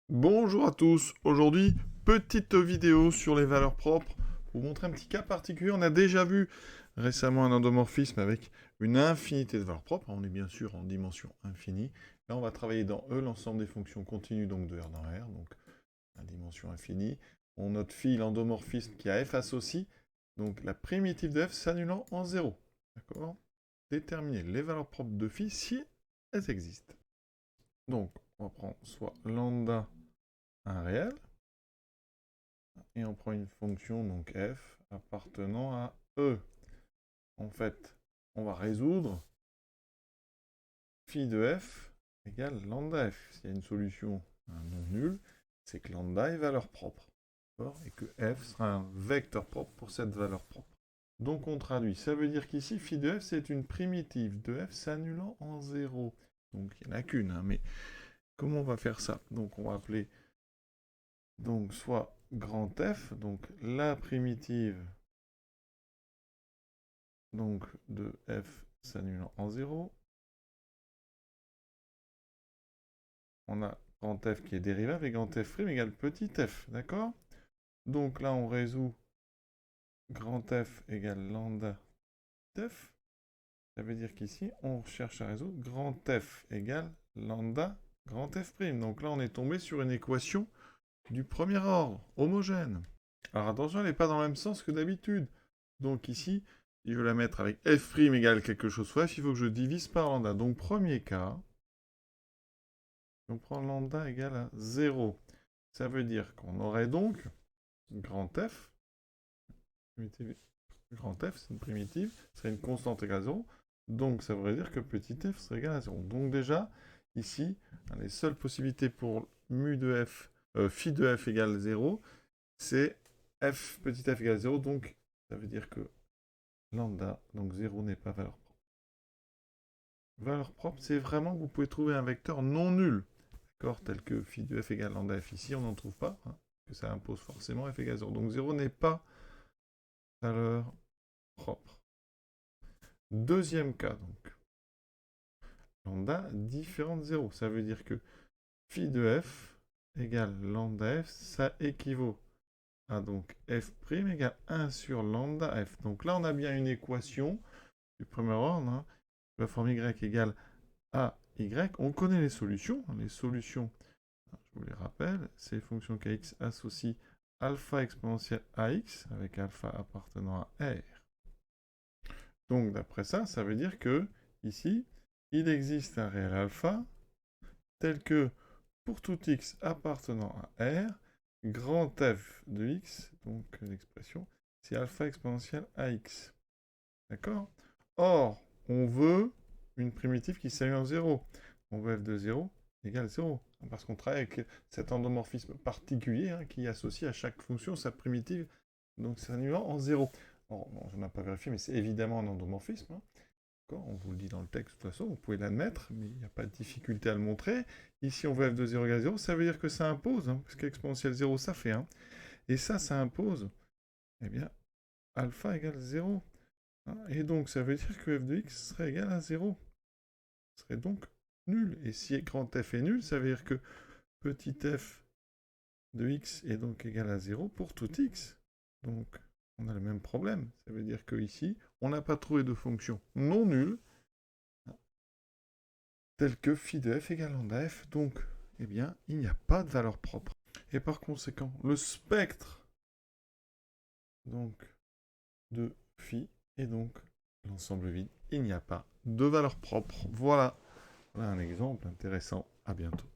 Bonjour à tous, aujourd'hui petite vidéo sur les valeurs propres pour vous montrer un petit cas particulier. On a déjà vu récemment un endomorphisme avec une infinité de valeurs propres, on est bien sûr en dimension infinie. Là on va travailler dans E l'ensemble des fonctions continues donc de R dans R, donc la dimension infinie. On note phi l'endomorphisme qui a F associé, donc la primitive de F s'annulant en 0. D'accord? Déterminer les valeurs propres de phi si elles existent. Donc on va prendre soit lambda un réel, et on prend une fonction, donc f, appartenant à E. En fait, on va résoudre phi de f égale lambda f. S'il y a une solution à un non nul, c'est que lambda est valeur propre. Et que f sera un vecteur propre pour cette valeur propre. Donc on traduit. Ça veut dire qu'ici, phi de f, c'est une primitive de f s'annulant en 0. Donc il n'y en a qu'une, hein, mais comment on va faire ça? Donc on va appeler donc soit grand F, donc la primitive donc de f s'annulant en 0. On a grand F qui est dérivable et grand F' égale petit f, d'accord? Donc là, on résout grand F égale lambda f. Ça veut dire qu'ici, on cherche à résoudre grand F égale lambda grand F'. Donc là, on est tombé sur une équation du premier ordre, homogène. Alors attention, elle n'est pas dans le même sens que d'habitude. Donc ici, je veux la mettre avec f' égale quelque chose fois f, il faut que je divise par lambda. Donc premier cas, on prend lambda égale à 0. Ça veut dire qu'on aurait donc grand F, grand F, c'est une primitive, serait une constante égale à 0. Donc ça voudrait dire que petit f serait égal à 0. Donc déjà, ici, les seules possibilités pour mu de f, phi de f égale 0, c'est f petit f égale 0. Donc ça veut dire que lambda, donc 0 n'est pas valeur propre. Valeur propre, c'est vraiment que vous pouvez trouver un vecteur non nul, d'accord, tel que phi de f égale lambda f ici, on n'en trouve pas, hein, que ça impose forcément f égale 0. Donc 0 n'est pas valeur propre. Deuxième cas, donc, lambda différent de 0. Ça veut dire que phi de f égale lambda f, ça équivaut à donc f' égale 1 sur lambda f. Donc là, on a bien une équation du premier ordre, hein, la forme y égale a y. On connaît les solutions. Les solutions, je vous les rappelle, c'est les fonctions kx associent alpha exponentielle ax, avec alpha appartenant à R. Donc d'après ça, ça veut dire que, ici, il existe un réel alpha, tel que, pour tout x appartenant à R, grand f de x, donc l'expression, c'est alpha exponentielle ax. D'accord? Or, on veut une primitive qui s'annule en 0. On veut f de 0 égale 0. Parce qu'on travaille avec cet endomorphisme particulier, hein, qui associe à chaque fonction sa primitive, donc s'annulant en 0. On n'a pas vérifié, mais c'est évidemment un endomorphisme. Hein. On vous le dit dans le texte de toute façon, vous pouvez l'admettre, mais il n'y a pas de difficulté à le montrer. Ici, on veut f de 0 égale 0, ça veut dire que ça impose, hein, parce qu'exponentielle 0, ça fait 1. Et ça impose, eh bien, alpha égale 0. Et donc, ça veut dire que f de x serait égal à 0. Ce serait donc nul. Et si grand f est nul, ça veut dire que petit f de x est donc égal à 0 pour tout x. Donc, on a le même problème. Ça veut dire qu'ici, on n'a pas trouvé de fonction non nulle, telle que phi de f égale lambda f. Donc, eh bien, il n'y a pas de valeur propre. Et par conséquent, le spectre donc, de phi est donc l'ensemble vide. Il n'y a pas de valeur propre. Voilà un exemple intéressant. À bientôt.